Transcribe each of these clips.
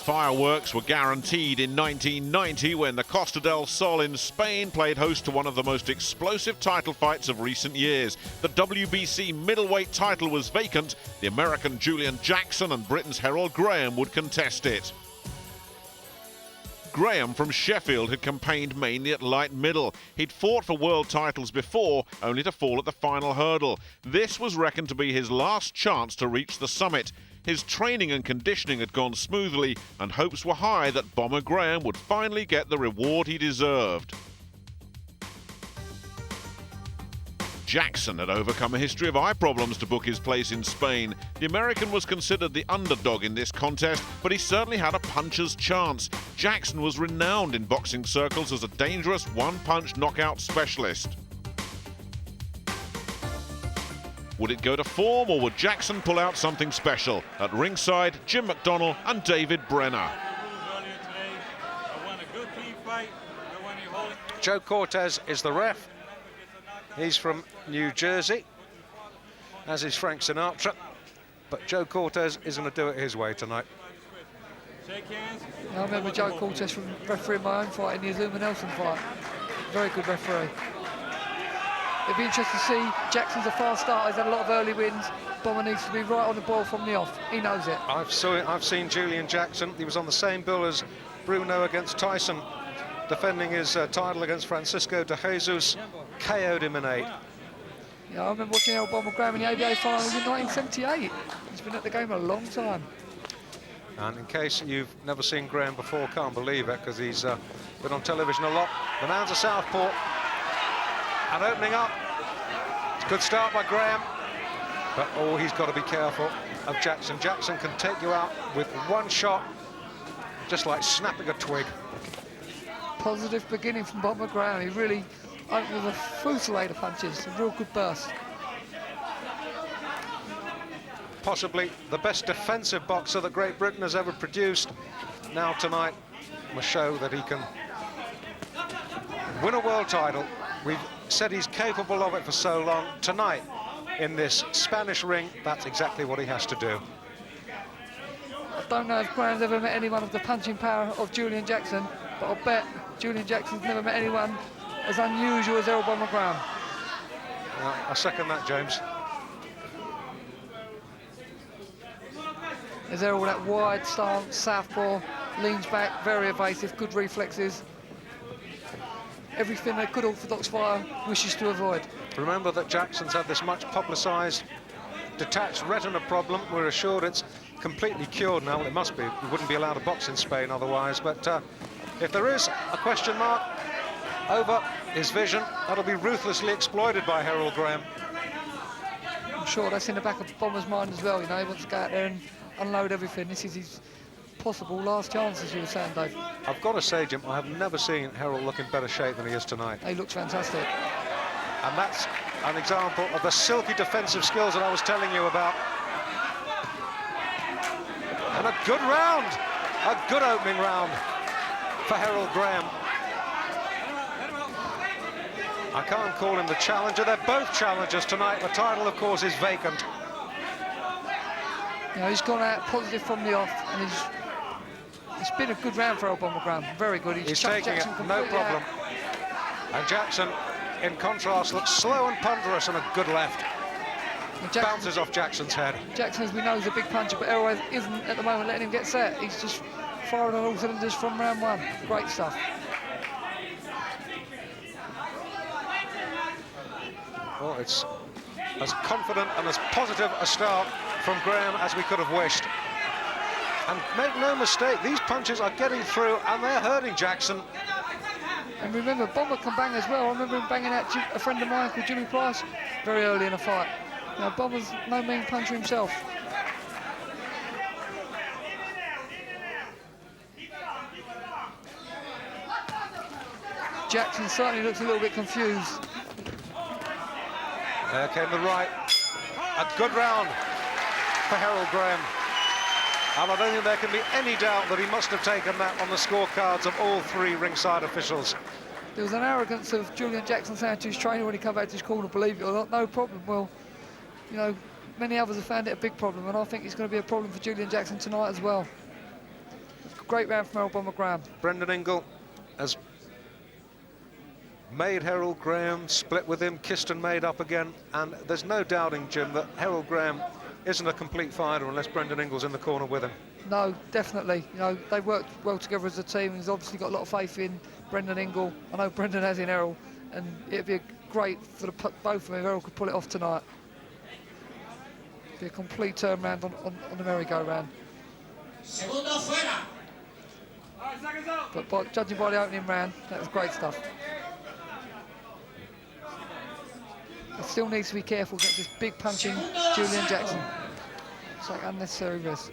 Fireworks were guaranteed in 1990 when the Costa del Sol in Spain played host to one of the most explosive title fights of recent years. The WBC middleweight title was vacant. The American Julian Jackson and Britain's Herol Graham would contest it. Graham from Sheffield had campaigned mainly at light middle. He'd fought for world titles before, only to fall at the final hurdle. This was reckoned to be his last chance to reach the summit. His training and conditioning had gone smoothly, and hopes were high that Bomber Graham would finally get the reward he deserved. Jackson had overcome a history of eye problems to book his place in Spain. The American was considered the underdog in this contest, but he certainly had a puncher's chance. Jackson was renowned in boxing circles as a dangerous one-punch knockout specialist. Would it go to form, or would Jackson pull out something special? At ringside, Jim McDonnell and David Brenner. Joe Cortez is the ref. He's from New Jersey, as is Frank Sinatra. But Joe Cortez is going to do it his way tonight. I remember Joe Cortez from refereeing my own fight in the Azuma Nelson fight. Very good referee. It'd be interesting to see. Jackson's a fast starter. He's had a lot of early wins. Bomber needs to be right on the ball from the off. He knows it. I've seen Julian Jackson. He was on the same bill as Bruno against Tyson, defending his title against Francisco de Jesus. KO'd him in 8. Yeah, I remember watching Herol Bomber Graham in the ABA finals in 1978. He's been at the game a long time. And in case you've never seen Graham before, can't believe it, because he's been on television a lot. The man's a southpaw. And opening up, it's a good start by Graham, but he's got to be careful of Jackson. Jackson can take you out with one shot, just like snapping a twig. Positive beginning from Bomber Graham. He really opened with a fusillade of punches, a real good burst. Possibly the best defensive boxer that Great Britain has ever produced. Now tonight must show that he can win a world title. We've said he's capable of it for so long. Tonight, in this Spanish ring, that's exactly what he has to do. I don't know if Graham's ever met anyone of the punching power of Julian Jackson, but I'll bet Julian Jackson's never met anyone as unusual as Herol Bomber Graham. I second that, James. There's Herol, that wide stance, southpaw, leans back, very evasive, good reflexes. Everything a good orthodox fighter wishes to avoid. Remember that Jackson's had this much publicised detached retina problem. We're assured it's completely cured now. Well, it must be. We wouldn't be allowed to box in Spain otherwise. But if there is a question mark over his vision, that'll be ruthlessly exploited by Herol Graham. I'm sure that's in the back of Bomber's mind as well. You know, he wants to go out there and unload everything. This is his possible last chance, as you were saying, Dave. I've got to say, Jim, I have never seen Herol look in better shape than he is tonight. He looks fantastic. And that's an example of the silky defensive skills that I was telling you about. And a good round, a good opening round for Herol Graham. I can't call him the challenger. They're both challengers tonight. The title, of course, is vacant. You know, he's gone out positive from the off, and it's been a good round for Herol Bomber Graham. Very good. He's taking it, no problem. And Jackson, in contrast, looks slow and ponderous, and a good left. Bounces off Jackson's head. Jackson, as we know, is a big puncher, but Herol isn't at the moment letting him get set. He's just firing on all cylinders from round one. Great stuff. Well, it's as confident and as positive a start from Graham as we could have wished. And make no mistake, these punches are getting through and they're hurting Jackson. And remember, Bomber can bang as well. I remember him banging out a friend of mine called Jimmy Price very early in a fight. Now, Bomber's no mean puncher himself. Jackson certainly looks a little bit confused. There came the right. A good round for Herol Graham. And I don't think there can be any doubt that he must have taken that on the scorecards of all three ringside officials. There was an arrogance of Julian Jackson saying to his trainer when he came back to his corner, believe it or not, no problem. Well, you know, many others have found it a big problem, and I think it's going to be a problem for Julian Jackson tonight as well. Great round from Herol Graham. Brendan Ingle has made Herol Graham, split with him, kissed and made up again, and there's no doubting, Jim, that Herol Graham isn't a complete fighter unless Brendan Ingle's in the corner with him. No, definitely. You know, they worked well together as a team, and he's obviously got a lot of faith in Brendan Ingle. I know Brendan has in Herol, and it'd be great for both of them if Herol could pull it off tonight. It'd be a complete turnaround on the merry-go-round. But judging by the opening round, that was great stuff. It still needs to be careful against this big punching Julian Jackson. It's like unnecessary risk.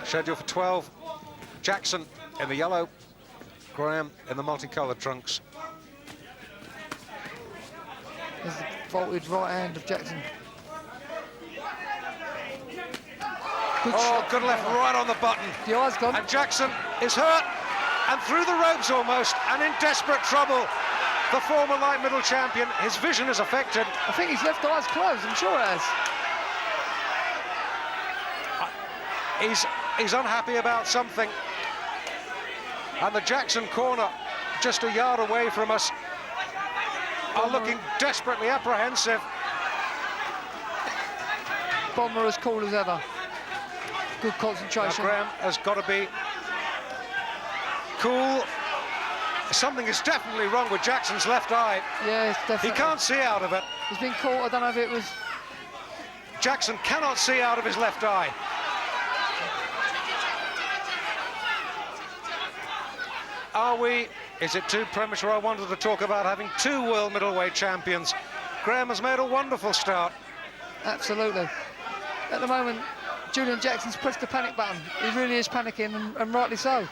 Scheduled for 12. Jackson in the yellow, Graham in the multicoloured trunks. There's the vaulted right hand of Jackson. Good shot. Good left right on the button. The eye's gone. And Jackson is hurt and through the ropes almost, and in desperate trouble. The former light middle champion, his vision is affected. I think his left eye's closed, I'm sure it has. He's unhappy about something. And the Jackson corner, just a yard away from us, are looking desperately apprehensive. Bomber as cool as ever. Good concentration. Now Graham has got to be cool. Something is definitely wrong with Jackson's left eye. Yes, definitely. He can't see out of it. He's been caught, I don't know if it was... Jackson cannot see out of his left eye. Is it too premature? I wanted to talk about having two world middleweight champions. Graham has made a wonderful start. Absolutely. At the moment, Julian Jackson's pressed the panic button. He really is panicking, and rightly so.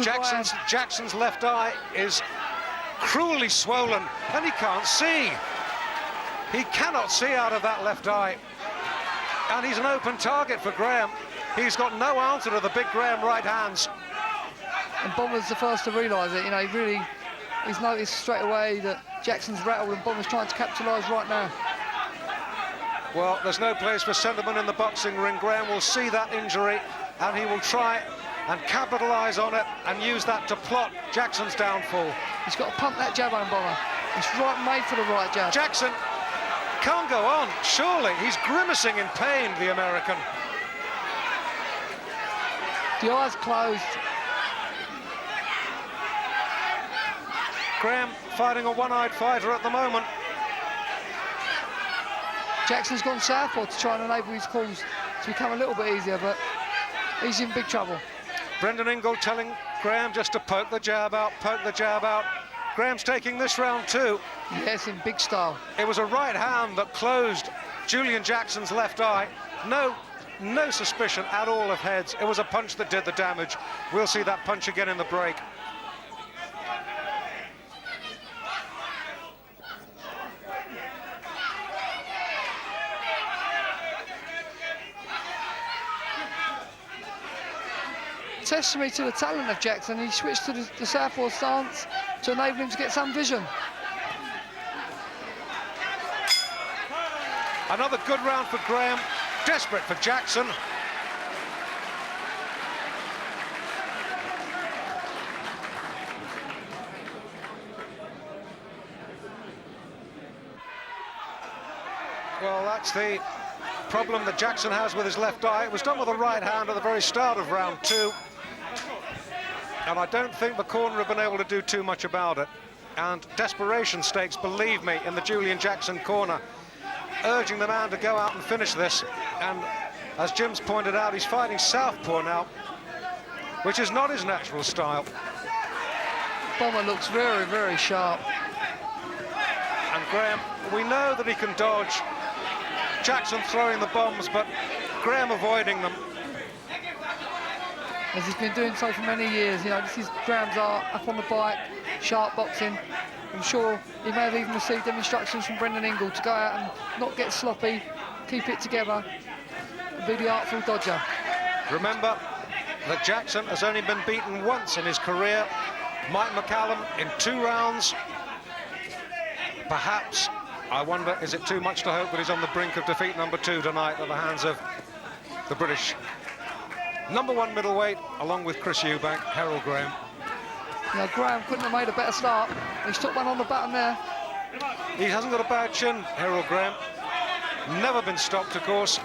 Jackson's left eye is cruelly swollen, and he can't see. He cannot see out of that left eye. And he's an open target for Graham. He's got no answer to the big Graham right hands. And Bomber's the first to realise it. You know, he's noticed straight away that Jackson's rattled, and Bomber's trying to capitalise right now. Well, there's no place for sentiment in the boxing ring. Graham will see that injury, and he will try and capitalise on it and use that to plot Jackson's downfall. He's got to pump that jab on Bomber. It's right made for the right jab. Jackson can't go on, surely. He's grimacing in pain, the American. The eye's closed. Graham fighting a one-eyed fighter at the moment. Jackson's gone southpaw to try and enable his calls to become a little bit easier, but he's in big trouble. Brendan Ingle telling Graham just to poke the jab out, poke the jab out. Graham's taking this round too. Yes, in big style. It was a right hand that closed Julian Jackson's left eye. No suspicion at all of heads. It was a punch that did the damage. We'll see that punch again in the break. Testimony to the talent of Jackson. He switched to the southpaw stance to enable him to get some vision. Another good round for Graham, desperate for Jackson. Well, that's the problem that Jackson has with his left eye. It was done with a right hand at the very start of round two. And I don't think the corner have been able to do too much about it. And desperation stakes, believe me, in the Julian Jackson corner, urging the man to go out and finish this. And as Jim's pointed out, he's fighting southpaw now, which is not his natural style. Bomber looks very, very sharp. And Graham, we know that he can dodge. Jackson throwing the bombs, but Graham avoiding them. As he's been doing so for many years, you know, this is Graham's art, up on the bike, sharp boxing. I'm sure he may have even received them instructions from Brendan Ingle to go out and not get sloppy, keep it together, and be the artful dodger. Remember that Jackson has only been beaten once in his career. Mike McCallum in 2 rounds. Perhaps, I wonder, is it too much to hope that he's on the brink of defeat number 2 tonight at the hands of the British #1 middleweight, along with Chris Eubank, Herol Graham. You know, Graham couldn't have made a better start. He's took one on the button there. He hasn't got a bad chin, Herol Graham. Never been stopped, of course.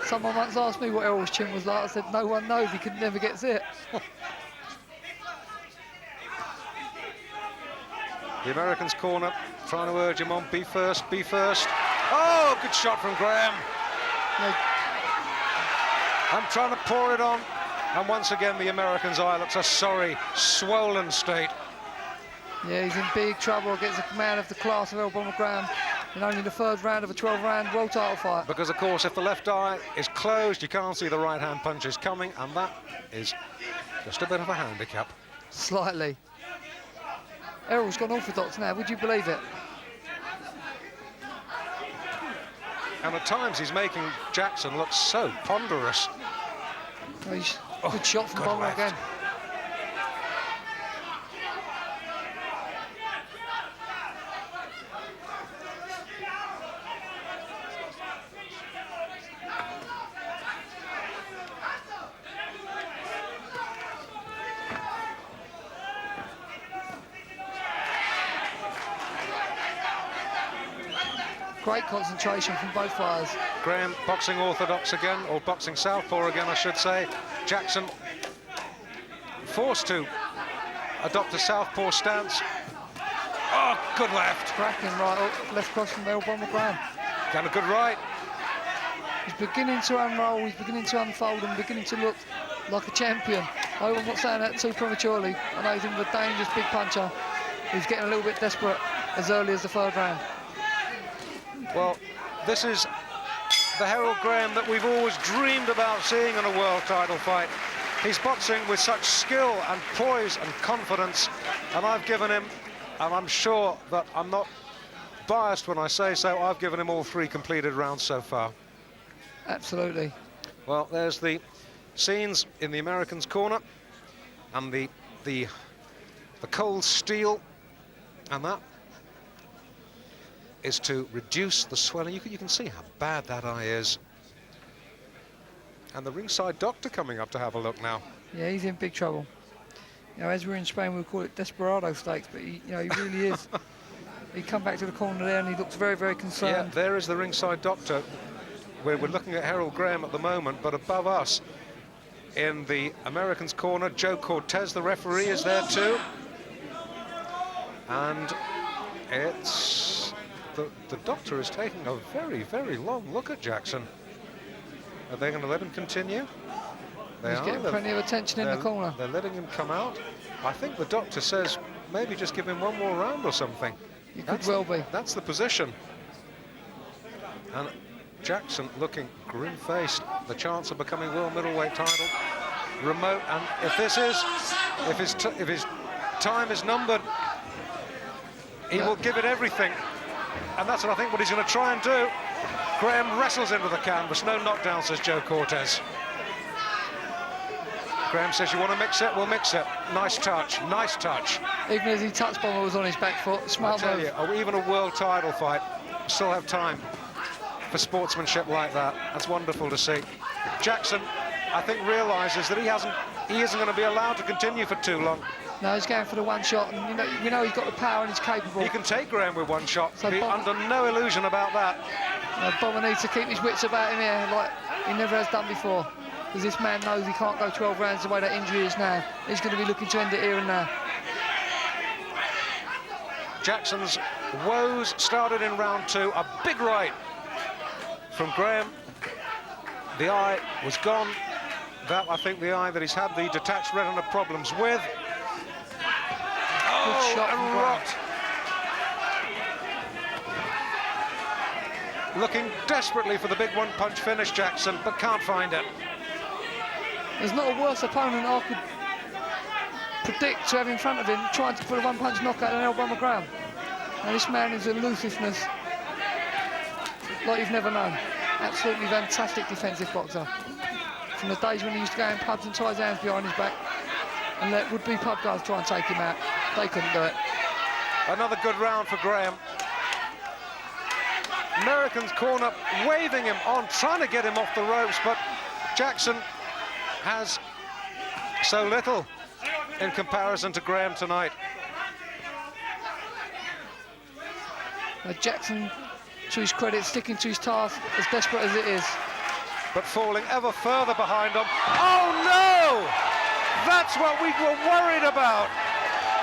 Someone once asked me what Herol's chin was like. I said, no one knows, he could never get it. The Americans' corner, trying to urge him on, be first, be first. Oh, good shot from Graham. Yeah. I'm trying to pour it on. And once again, the American's eye looks a sorry, swollen state. Yeah, he's in big trouble against the man of the class of Herol Graham in only the 3rd round of a 12-round world title fight. Because, of course, if the left eye is closed, you can't see the right-hand punches coming, and that is just a bit of a handicap. Slightly. Herol's gone orthodox now, would you believe it? And at times he's making Jackson look so ponderous. Oh, good shot from Bomber again. Great concentration from both fighters. Graham boxing orthodox again, or boxing southpaw again, I should say. Jackson forced to adopt a southpaw stance. Oh, good left. Cracking right up, left cross from Herol Graham. And a good right. He's beginning to unroll, he's beginning to unfold and beginning to look like a champion. I'm not saying that too prematurely. I know he's in a dangerous big puncher. He's getting a little bit desperate as early as the 3rd round. Well, this is the Herol Graham that we've always dreamed about seeing in a world title fight. He's boxing with such skill and poise and confidence, and I've given him, and I'm sure that I'm not biased when I say so, I've given him all 3 completed rounds so far. Absolutely. Well, there's the scenes in the Americans' corner, and the cold steel, and that is to reduce the swelling. You can see how bad that eye is. And the ringside doctor coming up to have a look now. Yeah, he's in big trouble. You know, as we're in Spain, we call it desperado stakes, but he really is. He come back to the corner there and he looks very, very concerned. Yeah, there is the ringside doctor. We're looking at Herol Graham at the moment, but above us, in the Americans' corner, Joe Cortez, the referee, is there too. And it's... The doctor is taking a very, very long look at Jackson. Are they going to let him continue? He's getting plenty of attention in the corner. They're letting him come out. I think the doctor says maybe just give him one more round or something. It could well be. That's the position. And Jackson looking grim-faced. The chance of becoming world middleweight title remote. And if his time is numbered, he will give it everything. And that's what he's going to try and do. Graham wrestles into the canvas. No knockdown, says Joe Cortez. Graham says, you want to mix it? We'll mix it. Nice touch, nice touch. Even as he touched Bomber was on his back foot. Smart move. I tell you, even a world title fight, still have time for sportsmanship like that. That's wonderful to see. Jackson, I think, realises that he isn't going to be allowed to continue for too long. No, he's going for the one shot, and you know he's got the power and he's capable. He can take Graham with one shot. So Be under no illusion about that. Bomber needs to keep his wits about him here, like he never has done before. Because this man knows he can't go 12 rounds the way that injury is now. He's going to be looking to end it here and now. Jackson's woes started in round 2. A big right from Graham. The eye was gone. That, I think, the eye that he's had the detached retina problems with. Good shot from Graham. Looking desperately for the big one-punch finish, Jackson, but can't find it. There's not a worse opponent I could predict to have in front of him trying to put a one-punch knockout on Herol Graham. Now this man is elusiveness like you've never known. Absolutely fantastic defensive boxer. From the days when he used to go in pubs and tie his hands behind his back and let would-be pub guys try and take him out. They couldn't do it. Another good round for Graham. American's corner, waving him on, trying to get him off the ropes, but Jackson has so little in comparison to Graham tonight. Jackson, to his credit, sticking to his task, as desperate as it is. But falling ever further behind him. Oh no! That's what we were worried about.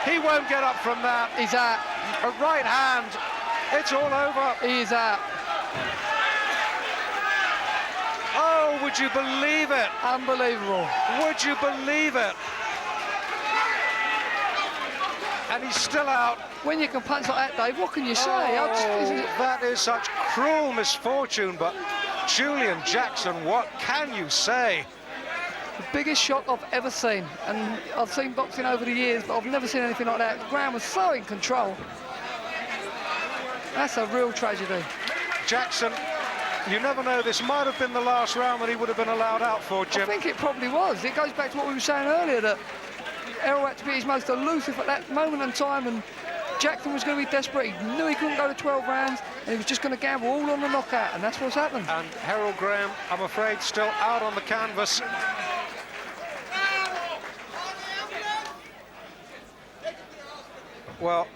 He won't get up from that. He's out. A right hand. It's all over. He is out. Oh, would you believe it? Unbelievable. Would you believe it? And he's still out. When you can punch like that, Dave, what can you say? That is such cruel misfortune, but Julian Jackson, what can you say? The biggest shock I've ever seen, and I've seen boxing over the years, but I've never seen anything like that. Graham was so in control. That's a real tragedy. Jackson, you never know, this might have been the last round that he would have been allowed out for, Jim. I think it probably was. It goes back to what we were saying earlier, that Herol had to be his most elusive at that moment in time, and Jackson was going to be desperate. He knew he couldn't go to 12 rounds, and he was just going to gamble all on the knockout, and that's what's happened. And Herol Graham, I'm afraid, still out on the canvas. Well,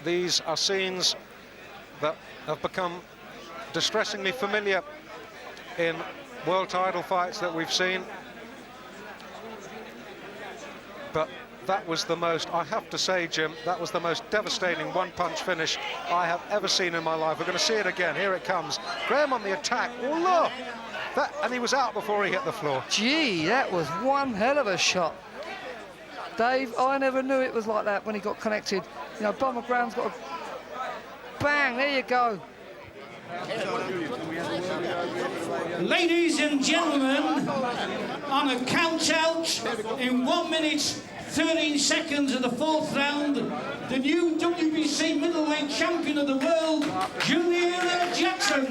these are scenes that have become distressingly familiar in world title fights that we've seen. But that was the most, I have to say, Jim, that was the most devastating one-punch finish I have ever seen in my life. We're going to see it again. Here it comes. Graham on the attack. Oh, look! And he was out before he hit the floor. Gee, that was one hell of a shot. Dave, I never knew it was like that when he got connected. You know, Bomber Brown's got a... Bang, there you go. Ladies and gentlemen, on a count out in 1 minute 13 seconds of the 4th round, the new WBC middleweight champion of the world, Julian Jackson.